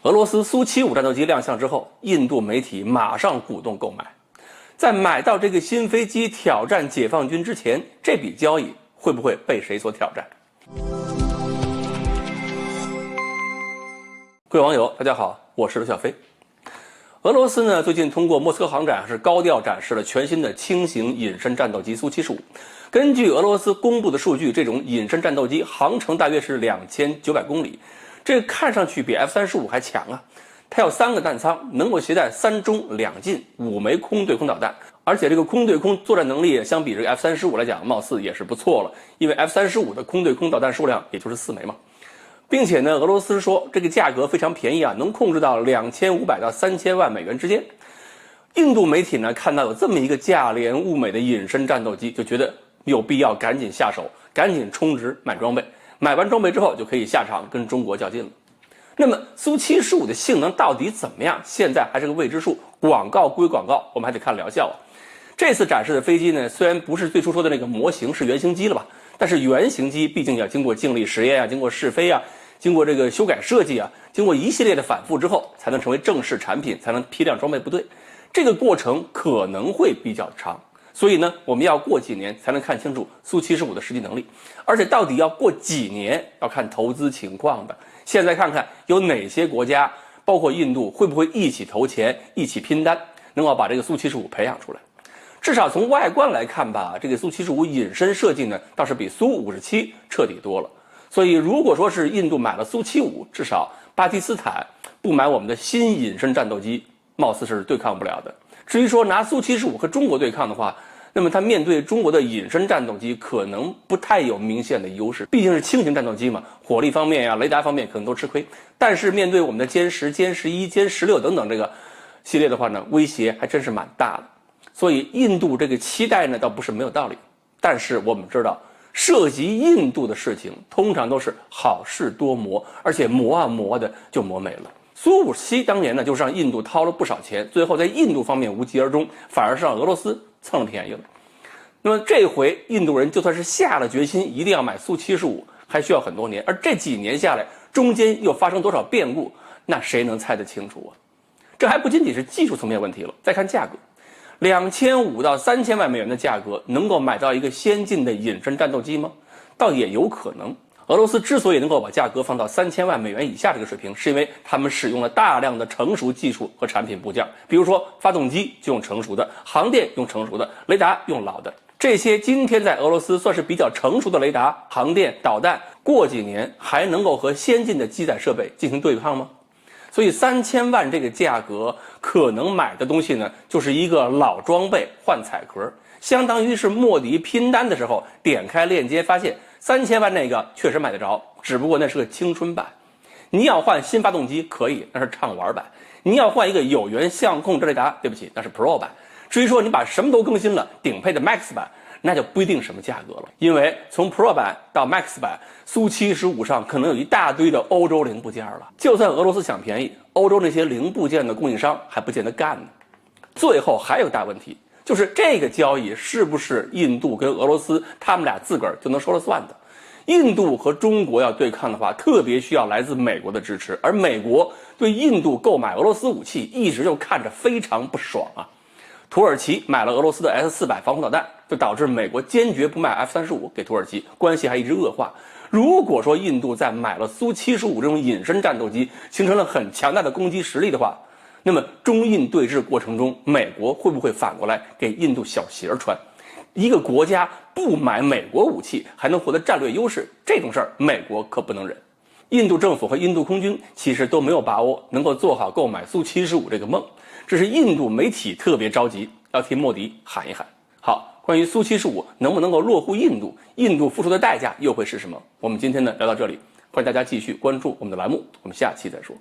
俄罗斯苏75战斗机亮相之后，印度媒体马上鼓动购买。在买到这个新飞机挑战解放军之前，这笔交易会不会被谁所挑战？各位网友，大家好，我是刘小飞。俄罗斯呢，最近通过莫斯科航展是高调展示了全新的轻型隐身战斗机苏75。根据俄罗斯公布的数据，这种隐身战斗机航程大约是2900公里，这看上去比 F-35还强啊。它有3个弹舱，能够携带3中2近5枚空对空导弹，而且这个空对空作战能力相比这个 F-35来讲，貌似也是不错了，因为 F-35的空对空导弹数量也就是4枚嘛。并且呢，俄罗斯说这个价格非常便宜啊，能控制到2500到3000万美元之间。印度媒体呢看到有这么一个价廉物美的隐身战斗机，就觉得有必要赶紧下手，赶紧充值买装备，买完装备之后就可以下场跟中国较劲了。那么苏75的性能到底怎么样？现在还是个未知数。广告归广告，我们还得看疗效啊。这次展示的飞机呢，虽然不是最初说的那个模型，是原型机了吧？但是原型机毕竟要经过静力实验啊，经过试飞啊，经过这个修改设计啊，经过一系列的反复之后，才能成为正式产品，才能批量装备部队。这个过程可能会比较长，所以呢，我们要过几年才能看清楚苏75的实际能力，而且到底要过几年，要看投资情况的。现在看看有哪些国家，包括印度，会不会一起投钱，一起拼单，能够把这个苏75培养出来。至少从外观来看吧，这个苏75隐身设计呢，倒是比苏57彻底多了。所以如果说是印度买了苏75，至少巴基斯坦不买我们的新隐身战斗机，貌似是对抗不了的。至于说拿苏75和中国对抗的话，那么它面对中国的隐身战斗机可能不太有明显的优势，毕竟是轻型战斗机嘛，火力方面呀、雷达方面可能都吃亏。但是面对我们的歼10、歼11、歼16等等这个系列的话呢，威胁还真是蛮大的。所以印度这个期待呢，倒不是没有道理。但是我们知道，涉及印度的事情通常都是好事多磨，而且磨啊磨的就磨没了。苏57当年呢，就是让印度掏了不少钱，最后在印度方面无疾而终，反而是让俄罗斯蹭了便宜了。那么这回印度人就算是下了决心一定要买苏75，还需要很多年，而这几年下来，中间又发生多少变故，那谁能猜得清楚啊？这还不仅仅是技术层面问题了，再看价格，2500到3000万美元的价格，能够买到一个先进的隐身战斗机吗？倒也有可能。俄罗斯之所以能够把价格放到3000万美元以下这个水平，是因为他们使用了大量的成熟技术和产品部件，比如说发动机就用成熟的，航电用成熟的，雷达用老的。这些今天在俄罗斯算是比较成熟的雷达、航电、导弹，过几年还能够和先进的机载设备进行对抗吗？所以3000万这个价格可能买的东西呢，就是一个老装备换彩壳，相当于是莫迪拼单的时候点开链接发现3000万那个确实买得着，只不过那是个青春版。你要换新发动机可以，那是畅玩版。你要换一个有源相控阵雷达，对不起，那是 Pro 版。至于说你把什么都更新了，顶配的 Max 版，那就不一定什么价格了。因为从 Pro 版到 Max 版，苏75上可能有一大堆的欧洲零部件了。就算俄罗斯想便宜，欧洲那些零部件的供应商还不见得干呢。最后还有大问题，就是这个交易是不是印度跟俄罗斯他们俩自个儿就能说了算的？印度和中国要对抗的话，特别需要来自美国的支持，而美国对印度购买俄罗斯武器一直就看着非常不爽啊。土耳其买了俄罗斯的 S-400防空导弹，就导致美国坚决不卖 F-35给土耳其，关系还一直恶化。如果说印度在买了苏75这种隐身战斗机，形成了很强大的攻击实力的话，那么中印对峙过程中，美国会不会反过来给印度小鞋穿？一个国家不买美国武器还能获得战略优势，这种事儿美国可不能忍。印度政府和印度空军其实都没有把握能够做好购买苏75这个梦，只是印度媒体特别着急，要替莫迪喊一喊。好，关于苏75能不能够落户印度，印度付出的代价又会是什么？我们今天呢聊到这里，欢迎大家继续关注我们的栏目，我们下期再说。